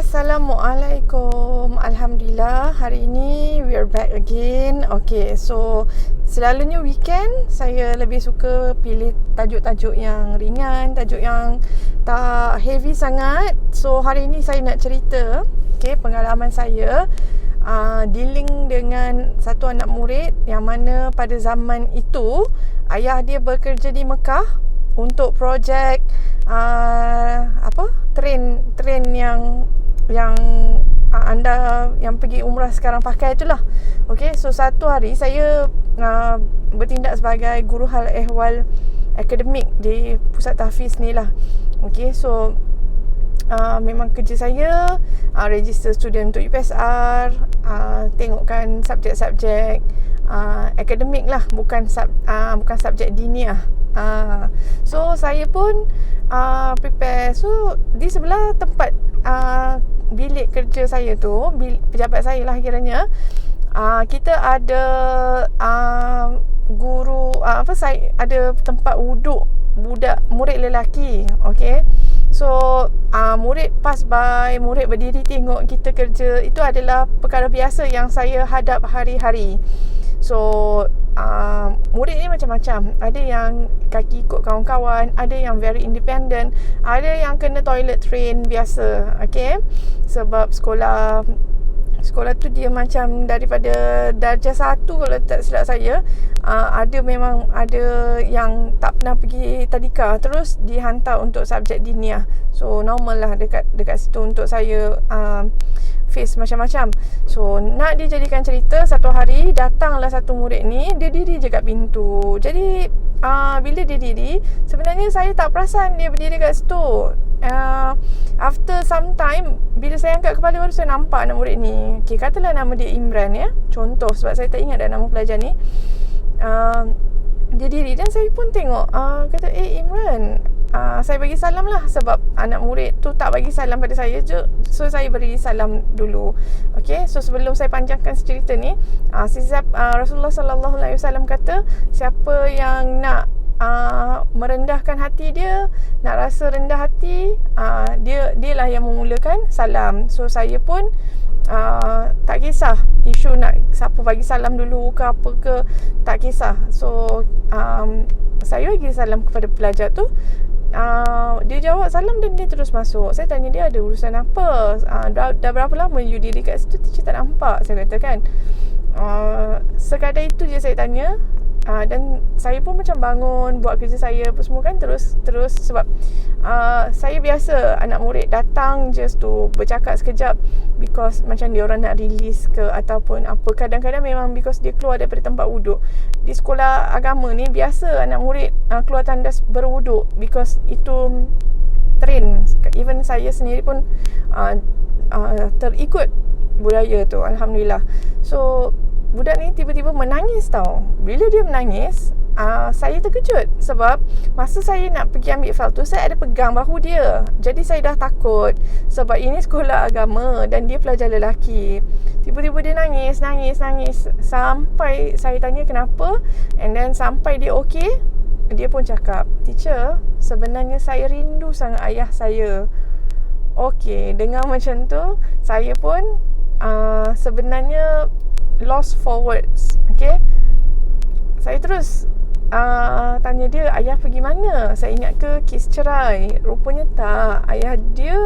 Assalamualaikum. Alhamdulillah, hari ini we are back again. Okay, so selalunya weekend saya lebih suka pilih tajuk-tajuk yang ringan, tajuk yang tak heavy sangat. So hari ini saya nak cerita pengalaman saya dealing dengan satu anak murid yang mana pada zaman itu ayah dia bekerja di Mekah untuk projek train yang anda yang pergi umrah sekarang pakai itulah. Okey, so satu hari saya bertindak sebagai guru hal ehwal akademik di pusat tahfiz ni lah. Okey, so memang kerja saya register student untuk UPSR, tengokkan subjek-subjek akademik lah, bukan subjek diniah. So saya pun prepare. So di sebelah tempat bilik kerja saya tu, pejabat saya lah kiranya, kita ada guru saya ada tempat wuduk budak murid lelaki. Okay, so murid pass by, murid berdiri tengok kita kerja, itu adalah perkara biasa yang saya hadap hari-hari. So murid ni macam-macam. Ada yang kaki ikut kawan-kawan, ada yang very independent, ada yang kena toilet train biasa. Okay, sebab sekolah tu dia macam daripada darjah 1 kalau tak silap saya, memang ada yang tak pernah pergi tadika terus dihantar untuk subjek diniah. So normal lah dekat situ untuk saya face macam-macam. So nak dijadikan cerita, satu hari datanglah satu murid ni, dia diri je kat pintu. Jadi bila dia diri, sebenarnya saya tak perasan dia berdiri kat situ. After some time, bila saya angkat kepala baru saya nampak anak murid ni. Okay, katalah nama dia Imran ya, contoh, sebab saya tak ingat dah nama pelajar ni. Dia diri dan saya pun tengok, kata Imran, saya bagi salam lah, sebab anak murid tu tak bagi salam pada saya je. So saya beri salam dulu. Okay, so sebelum saya panjangkan cerita ni, Rasulullah SAW kata, siapa yang nak merendahkan hati dia, nak rasa rendah hati, dia lah yang memulakan salam. So saya pun tak kisah isu nak siapa bagi salam dulu ke apa ke, tak kisah. So saya bagi salam kepada pelajar tu. Dia jawab salam dan dia terus masuk. Saya tanya dia ada urusan apa, dah berapa lama you diri kat situ, teacher tak nampak, saya kata kan. Sekadar itu je saya tanya. Dan saya pun macam bangun, buat kerja saya apa semua kan, terus sebab saya biasa anak murid datang just tu bercakap sekejap, because macam dia orang nak release ke ataupun apa. Kadang-kadang memang because dia keluar daripada tempat wuduk. Di sekolah agama ni biasa anak murid keluar tandas berwuduk, because itu trend. Even saya sendiri pun terikut budaya tu, Alhamdulillah. So budak ni tiba-tiba menangis tau. Bila dia menangis, saya terkejut, sebab masa saya nak pergi ambil file tu, saya ada pegang bahu dia. Jadi saya dah takut, sebab ini sekolah agama dan dia pelajar lelaki. Tiba-tiba dia nangis sampai saya tanya kenapa. And then sampai dia okey, dia pun cakap, teacher, sebenarnya saya rindu sangat ayah saya. Okey, dengar macam tu, saya pun sebenarnya lost for words. Okay, saya terus tanya dia, ayah pergi mana? Saya ingat ke kes cerai? Rupanya tak. Ayah dia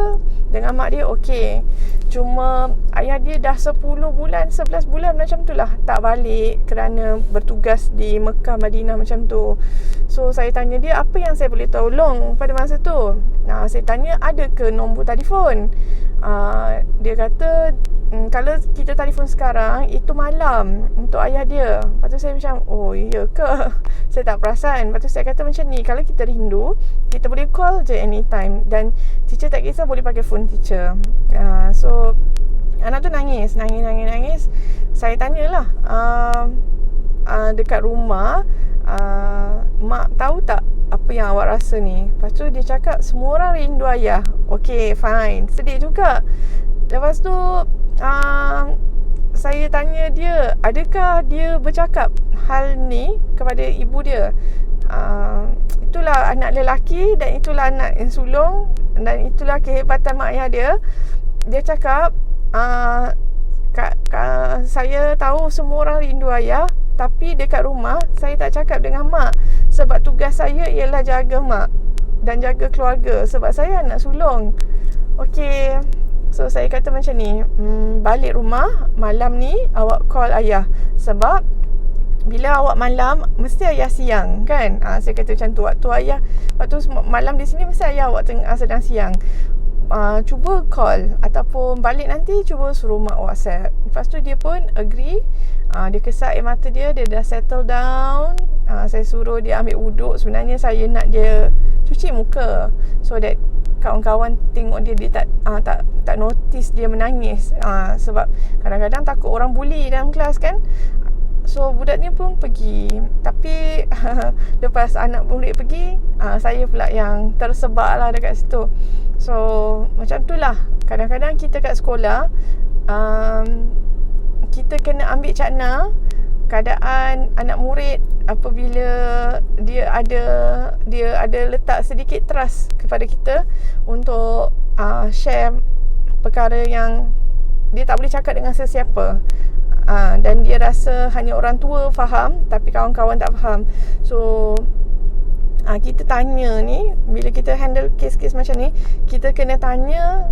dengan mak dia okey, cuma ayah dia dah 10 bulan 11 bulan macam tu lah tak balik, kerana bertugas di Mekah, Madinah macam tu. So saya tanya dia, apa yang saya boleh tolong pada masa tu? Saya tanya, ada ke nombor telefon? Dia kata, kalau kita telefon sekarang, itu malam untuk ayah dia. Lepas tu saya macam, oh iya ke? Saya tak perasan. Lepas tu saya kata macam ni, kalau kita rindu, kita boleh call je anytime. Dan teacher tak kisah, boleh pakai phone teacher. So anak tu nangis. Saya tanyalah, dekat rumah, mak tahu tak apa yang awak rasa ni? Lepas tu dia cakap, semua orang rindu ayah. Okay, fine. Sedih juga. Lepas tu saya tanya dia, adakah dia bercakap hal ni kepada ibu dia? Itulah anak lelaki dan itulah anak yang sulung dan itulah kehebatan mak ayah dia. dia cakap saya tahu semua orang rindu ayah, tapi dekat rumah saya tak cakap dengan mak sebab tugas saya ialah jaga mak dan jaga keluarga sebab saya anak sulung. Okey, so saya kata macam ni, balik rumah malam ni awak call ayah sebab bila awak malam mesti ayah siang kan. Saya kata macam tu. Waktu malam di sini mesti ayah awak sedang siang. Cuba call ataupun balik nanti cuba suruh mak WhatsApp. Lepas tu dia pun agree. Dia kesat air mata dia dah settle down. Saya suruh dia ambil wuduk. Sebenarnya saya nak dia cuci muka so that kawan-kawan tengok dia tak notice dia menangis. Sebab kadang-kadang takut orang bully dalam kelas kan. So budak ni pun pergi. Tapi lepas anak murid pergi, saya pula yang tersebak lah dekat situ. So macam tu lah. Kadang-kadang kita kat sekolah, kita kena ambil cakna keadaan anak murid apabila dia ada letak sedikit trust kepada kita untuk share perkara yang dia tak boleh cakap dengan sesiapa. Dan dia rasa hanya orang tua faham tapi kawan-kawan tak faham. So kita tanya ni, bila kita handle kes-kes macam ni, kita kena tanya,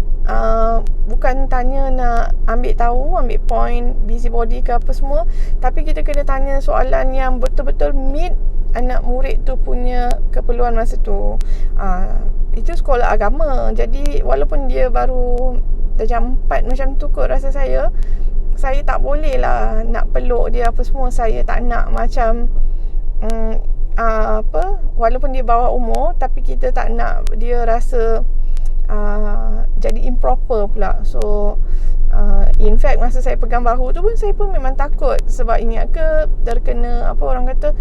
bukan tanya nak ambil tahu, ambil point, busybody ke apa semua, tapi kita kena tanya soalan yang betul-betul meet anak murid tu punya keperluan masa tu. Itu sekolah agama. Jadi walaupun dia baru jam 4 macam tu kot rasa saya tak boleh lah nak peluk dia apa semua. Saya tak nak macam walaupun dia bawah umur, tapi kita tak nak dia rasa jadi improper pula. So in fact masa saya pegang bahu tu pun saya pun memang takut sebab ingat ke terkena apa orang kata,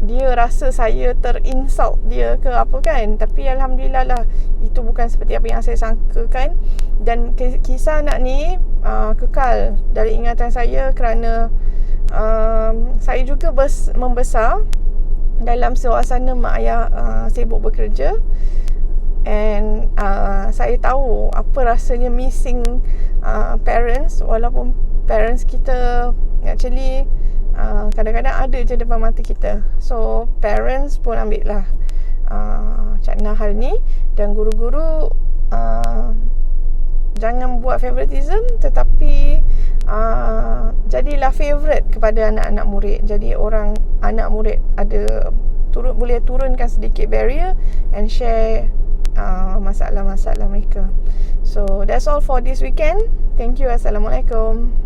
dia rasa saya terinsult dia ke apa kan. Tapi Alhamdulillah lah, itu bukan seperti apa yang saya sangkakan. Dan kisah anak ni kekal dari ingatan saya kerana saya juga membesar dalam suasana mak ayah sibuk bekerja. And saya tahu apa rasanya missing parents. Walaupun parents kita actually kadang-kadang ada je depan mata kita. So parents pun ambil lah cakna hal ni. Dan guru-guru jangan buat favoritism, tetapi jadilah favourite kepada anak-anak murid. Jadi anak murid boleh turunkan sedikit barrier and share masalah-masalah mereka. So that's all for this weekend. Thank you. Assalamualaikum.